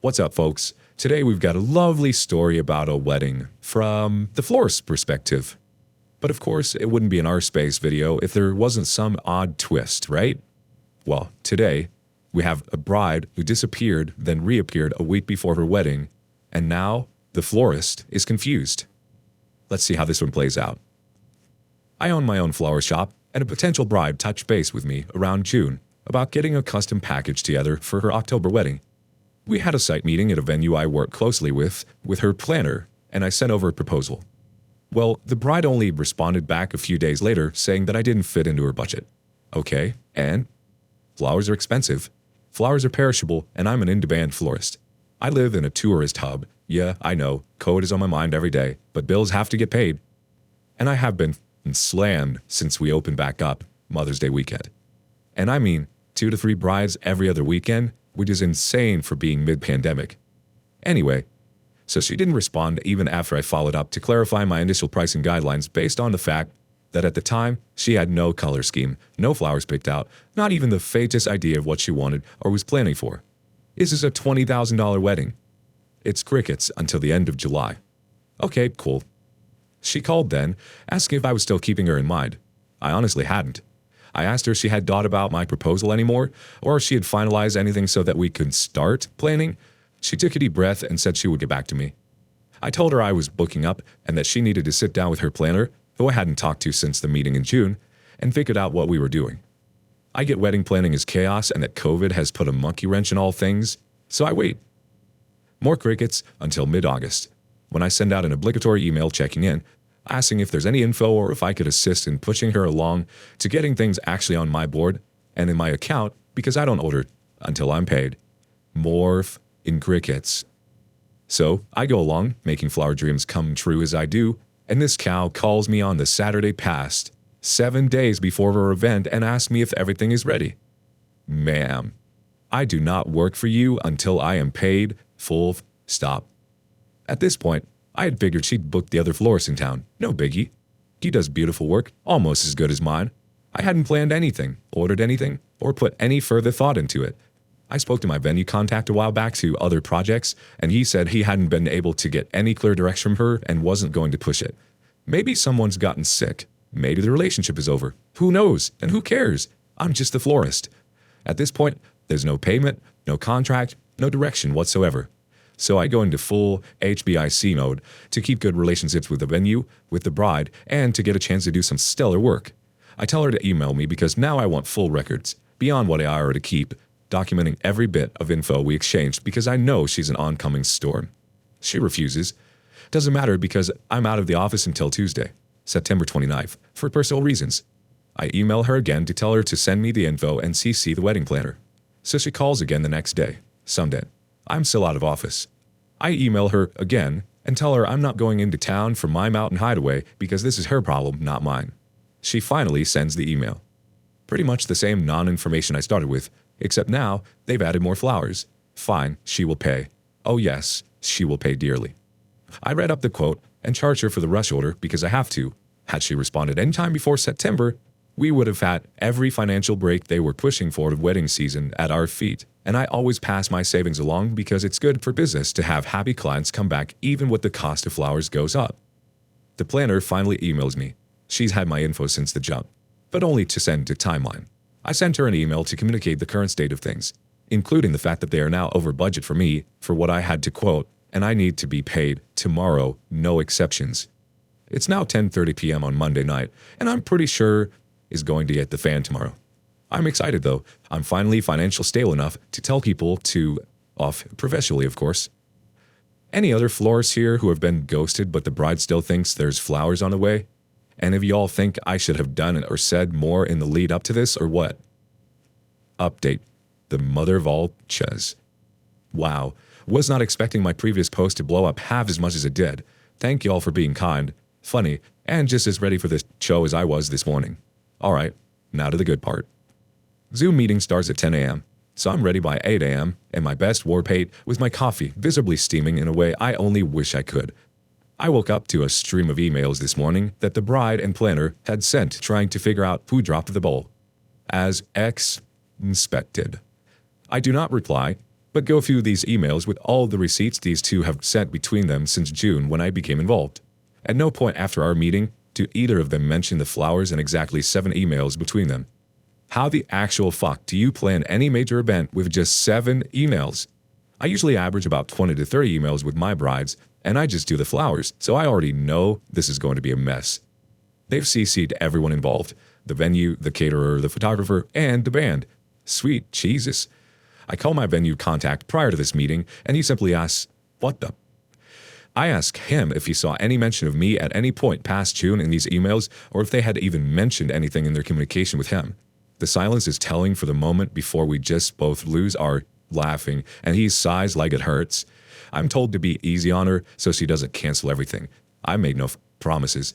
What's up, folks? Today we've got a lovely story about a wedding from the florist's perspective. But of course, it wouldn't be an our space video if there wasn't some odd twist, right? Well, today we have a bride who disappeared, then reappeared a week before her wedding, and now the florist is confused. Let's see how this one plays out. I own my own flower shop, and a potential bride touched base with me around June about getting a custom package together for her October wedding. We had a site meeting at a venue I work closely with her planner, and I sent over a proposal. Well, the bride only responded back a few days later saying that I didn't fit into her budget. Okay, and? Flowers are expensive. Flowers are perishable, and I'm an in-demand florist. I live in a tourist hub. Yeah, I know, code is on my mind every day, but bills have to get paid. And I have been slammed since we opened back up Mother's Day weekend. And I mean, 2 to 3 brides every other weekend, which is insane for being mid-pandemic. Anyway, so she didn't respond even after I followed up to clarify my initial pricing guidelines based on the fact that at the time, she had no color scheme, no flowers picked out, not even the faintest idea of what she wanted or was planning for. This is a $20,000 wedding. It's crickets until the end of July. Okay, cool. She called then, asking if I was still keeping her in mind. I honestly hadn't. I asked her if she had thought about my proposal anymore, or if she had finalized anything so that we could start planning. She took a deep breath and said she would get back to me. I told her I was booking up and that she needed to sit down with her planner, who I hadn't talked to since the meeting in June, and figured out what we were doing. I get wedding planning is chaos and that COVID has put a monkey wrench in all things, so I wait. More crickets until mid-August, when I send out an obligatory email checking in, asking if there's any info or if I could assist in pushing her along to getting things actually on my board and in my account because I don't order until I'm paid. Morph in crickets. So I go along, making flower dreams come true as I do, and this cow calls me on the Saturday past, 7 days before her event, and asks me if everything is ready. Ma'am, I do not work for you until I am paid, full stop. At this point, I had figured she'd booked the other florist in town. No biggie. He does beautiful work, almost as good as mine. I hadn't planned anything, ordered anything, or put any further thought into it. I spoke to my venue contact a while back to other projects, and he said he hadn't been able to get any clear direction from her and wasn't going to push it. Maybe someone's gotten sick. Maybe the relationship is over. Who knows? And who cares? I'm just the florist. At this point, there's no payment, no contract, no direction whatsoever. So I go into full HBIC mode to keep good relationships with the venue, with the bride, and to get a chance to do some stellar work. I tell her to email me because now I want full records, beyond what I already keep, documenting every bit of info we exchanged because I know she's an oncoming storm. She refuses. Doesn't matter because I'm out of the office until Tuesday, September 29th, for personal reasons. I email her again to tell her to send me the info and CC the wedding planner. So she calls again the next day, Sunday. I'm still out of office. I email her again and tell her I'm not going into town for my mountain hideaway because this is her problem, not mine. She finally sends the email. Pretty much the same non-information I started with, except now they've added more flowers. Fine, she will pay. Oh yes, she will pay dearly. I read up the quote and charged her for the rush order because I have to. Had she responded any time before September, we would have had every financial break they were pushing for the wedding season at our feet. And I always pass my savings along because it's good for business to have happy clients come back even when the cost of flowers goes up. The planner finally emails me. She's had my info since the jump, but only to send a timeline. I sent her an email to communicate the current state of things, including the fact that they are now over budget for me for what I had to quote, and I need to be paid tomorrow, no exceptions. It's now 10:30 p.m. on Monday night, and I'm pretty sure is going to hit the fan tomorrow. I'm excited though. I'm finally financially stable enough to tell people to, off professionally of course. Any other florists here who have been ghosted but the bride still thinks there's flowers on the way? And if y'all think I should have done it or said more in the lead up to this or what? Update. The mother of all chess. Wow. Was not expecting my previous post to blow up half as much as it did. Thank y'all for being kind, funny, and just as ready for this show as I was this morning. Alright, now to the good part. Zoom meeting starts at 10 a.m., so I'm ready by 8 a.m. and my best war paint with my coffee visibly steaming in a way I only wish I could. I woke up to a stream of emails this morning that the bride and planner had sent trying to figure out who dropped the ball. As expected. I do not reply, but go through these emails with all the receipts these two have sent between them since June when I became involved. At no point after our meeting do either of them mention the flowers and exactly 7 emails between them. How the actual fuck do you plan any major event with just 7 emails? I usually average about 20 to 30 emails with my brides, and I just do the flowers, so I already know this is going to be a mess. They've CC'd everyone involved: the venue, the caterer, the photographer, and the band. Sweet Jesus. I call my venue contact prior to this meeting, and he simply asks, "What the?" I ask him if he saw any mention of me at any point past June in these emails, or if they had even mentioned anything in their communication with him. The silence is telling for the moment before we just both lose our laughing, and he sighs like it hurts. I'm told to be easy on her so she doesn't cancel everything. I made no promises.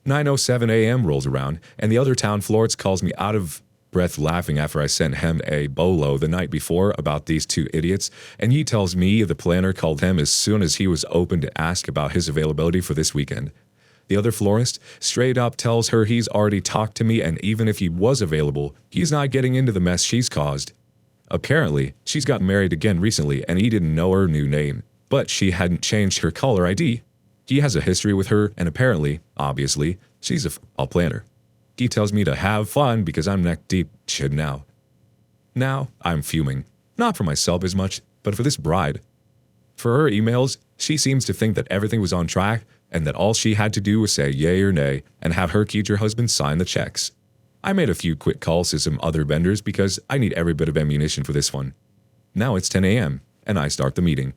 9:07 a.m. rolls around, and the other town florist calls me out of breath laughing after I sent him a bolo the night before about these 2 idiots, and he tells me the planner called him as soon as he was open to ask about his availability for this weekend. The other florist straight up tells her he's already talked to me, and even if he was available, he's not getting into the mess she's caused. Apparently, she's gotten married again recently, and he didn't know her new name, but she hadn't changed her caller ID. He has a history with her, and apparently, obviously, she's a planner. He tells me to have fun because I'm neck deep shit now. Now, I'm fuming. Not for myself as much, but for this bride. For her emails, she seems to think that everything was on track and that all she had to do was say yay or nay and have her future husband sign the checks. I made a few quick calls to some other vendors because I need every bit of ammunition for this one. Now it's 10 a.m., and I start the meeting.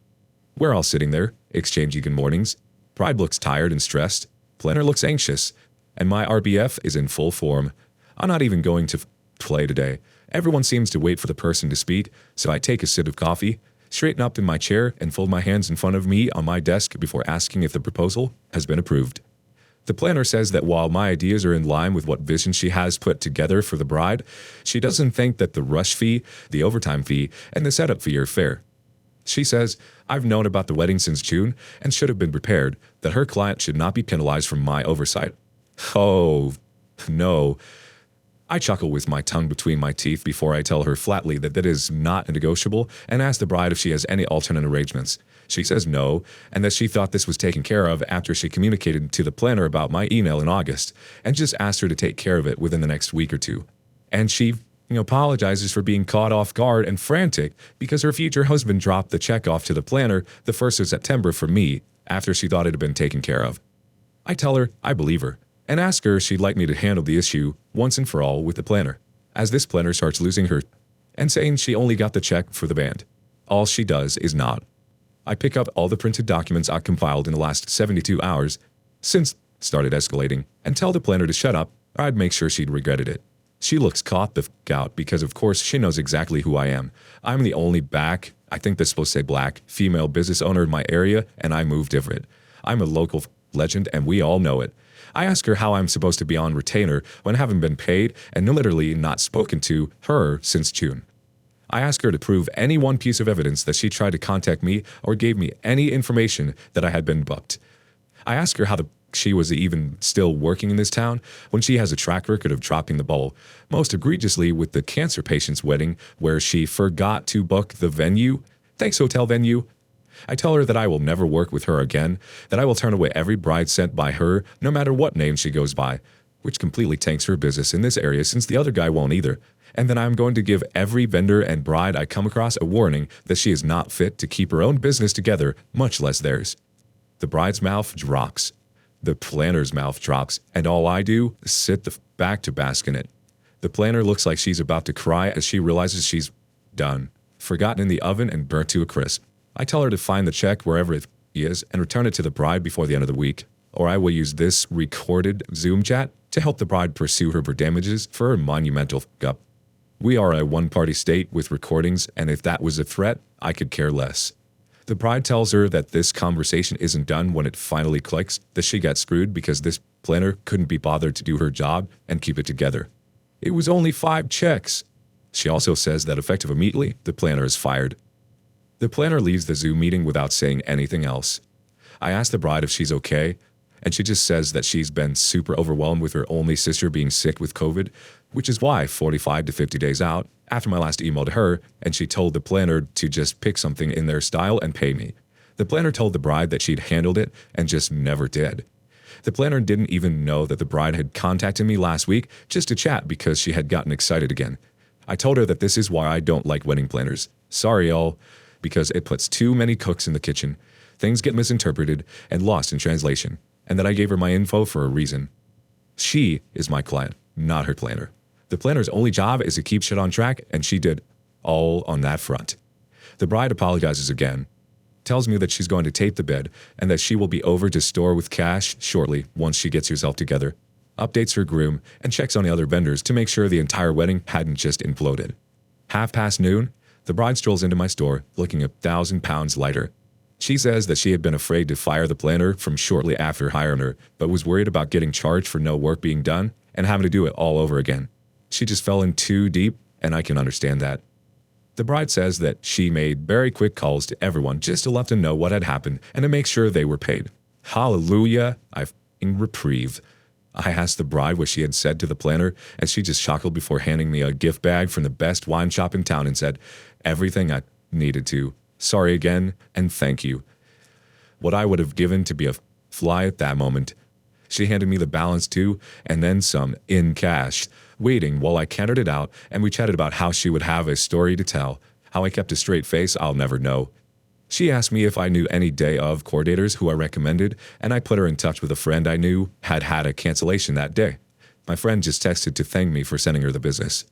We're all sitting there, exchanging good mornings. Bride looks tired and stressed. Planner looks anxious. And my RBF is in full form. I'm not even going to play today. Everyone seems to wait for the person to speak, so I take a sip of coffee, straighten up in my chair, and fold my hands in front of me on my desk before asking if the proposal has been approved. The planner says that while my ideas are in line with what vision she has put together for the bride, she doesn't think that the rush fee, the overtime fee, and the setup fee are fair. She says, "I've known about the wedding since June and should have been prepared that her client should not be penalized for my oversight." Oh, no. I chuckle with my tongue between my teeth before I tell her flatly that that is not negotiable and ask the bride if she has any alternate arrangements. She says no, and that she thought this was taken care of after she communicated to the planner about my email in August, and just asked her to take care of it within the next week or 2. And she apologizes for being caught off guard and frantic because her future husband dropped the check off to the planner the 1st of September for me after she thought it had been taken care of. I tell her I believe her, and ask her if she'd like me to handle the issue once and for all with the planner, as this planner starts losing her and saying she only got the check for the band. All she does is nod. I pick up all the printed documents I compiled in the last 72 hours since started escalating and tell the planner to shut up or I'd make sure she'd regretted it. She looks caught the out because of course she knows exactly who I am. I'm the only I think this supposed to say black, female business owner in my area, and I move different. I'm a local legend and we all know it. I ask her how I'm supposed to be on retainer when I haven't been paid and literally not spoken to her since June. I ask her to prove any one piece of evidence that she tried to contact me or gave me any information that I had been booked. I ask her how she was even still working in this town when she has a track record of dropping the ball, most egregiously with the cancer patient's wedding where she forgot to book the venue. Thanks, hotel venue. I tell her that I will never work with her again, that I will turn away every bride sent by her, no matter what name she goes by, which completely tanks her business in this area since the other guy won't either, and that I'm going to give every vendor and bride I come across a warning that she is not fit to keep her own business together, much less theirs. The bride's mouth drops. The planner's mouth drops, and all I do is sit back to bask in it. The planner looks like she's about to cry as she realizes she's done, forgotten in the oven and burnt to a crisp. I tell her to find the check wherever it is and return it to the bride before the end of the week, or I will use this recorded Zoom chat to help the bride pursue her for damages for her monumental f***up. We are a one-party state with recordings, and if that was a threat, I could care less. The bride tells her that this conversation isn't done when it finally clicks, that she got screwed because this planner couldn't be bothered to do her job and keep it together. It was only 5 checks. She also says that effective immediately, the planner is fired. The planner leaves the Zoom meeting without saying anything else. I ask the bride if she's okay, and she just says that she's been super overwhelmed with her only sister being sick with COVID, which is why 45 to 50 days out, after my last email to her, and she told the planner to just pick something in their style and pay me. The planner told the bride that she'd handled it and just never did. The planner didn't even know that the bride had contacted me last week just to chat because she had gotten excited again. I told her that this is why I don't like wedding planners. Sorry, y'all, because it puts too many cooks in the kitchen. Things get misinterpreted and lost in translation, and that I gave her my info for a reason. She is my client, not her planner. The planner's only job is to keep shit on track, and she did all on that front. The bride apologizes again, tells me that she's going to tape the bed and that she will be over to store with cash shortly once she gets herself together, updates her groom, and checks on the other vendors to make sure the entire wedding hadn't just imploded. noon, the bride strolls into my store looking 1,000 pounds lighter. She says that she had been afraid to fire the planner from shortly after hiring her, but was worried about getting charged for no work being done and having to do it all over again. She just fell in too deep, and I can understand that. The bride says that she made very quick calls to everyone just to let them know what had happened and to make sure they were paid. Hallelujah, I f***ing reprieve. I asked the bride what she had said to the planner, and she just chuckled before handing me a gift bag from the best wine shop in town and said, "Everything I needed to. Sorry again, and thank you." What I would have given to be a fly at that moment. She handed me the balance too, and then some in cash, waiting while I counted it out, and we chatted about how she would have a story to tell. How I kept a straight face, I'll never know. She asked me if I knew any day of coordinators who I recommended, and I put her in touch with a friend I knew had had a cancellation that day. My friend just texted to thank me for sending her the business.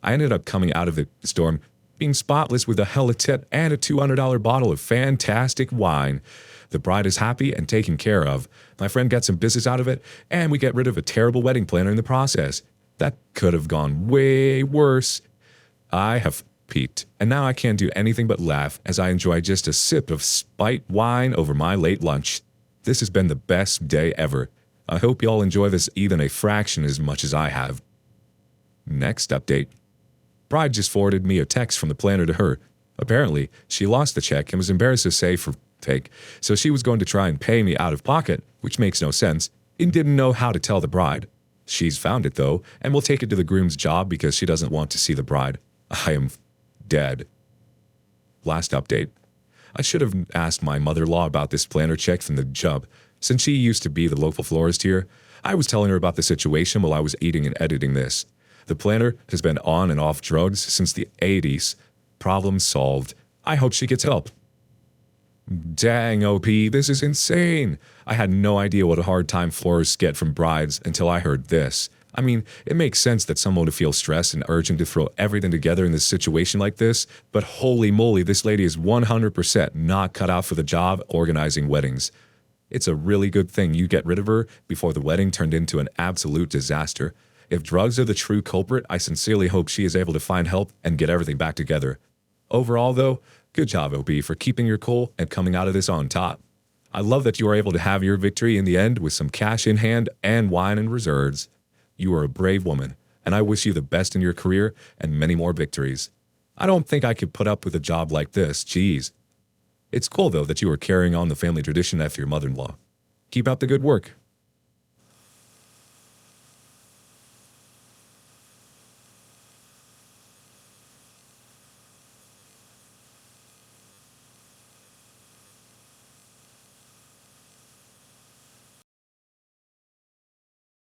I ended up coming out of the storm being spotless with a hella tip and a $200 bottle of fantastic wine. The bride is happy and taken care of. My friend got some business out of it, and we get rid of a terrible wedding planner in the process. That could have gone way worse. I have peaked, and now I can't do anything but laugh as I enjoy just a sip of spite wine over my late lunch. This has been the best day ever. I hope y'all enjoy this even a fraction as much as I have. Next update. Bride just forwarded me a text from the planner to her. Apparently, she lost the check and was embarrassed to say for fake, so she was going to try and pay me out of pocket, which makes no sense, and didn't know how to tell the bride. She's found it though, and will take it to the groom's job because she doesn't want to see the bride. I am dead. Last update. I should have asked my mother-in-law about this planner check from the job. Since she used to be the local florist here, I was telling her about the situation while I was eating and editing this. The planner has been on and off drugs since the 80s. Problem solved. I hope she gets help. Dang, OP, this is insane. I had no idea what a hard time florists get from brides until I heard this. I mean, it makes sense that someone would feel stressed and urging to throw everything together in this situation like this, but holy moly, this lady is 100% not cut out for the job organizing weddings. It's a really good thing you get rid of her before the wedding turned into an absolute disaster. If drugs are the true culprit, I sincerely hope she is able to find help and get everything back together. Overall, though, good job, OP, for keeping your cool and coming out of this on top. I love that you were able to have your victory in the end with some cash in hand and wine in reserves. You are a brave woman, and I wish you the best in your career and many more victories. I don't think I could put up with a job like this, geez. It's cool, though, that you are carrying on the family tradition after your mother-in-law. Keep up the good work.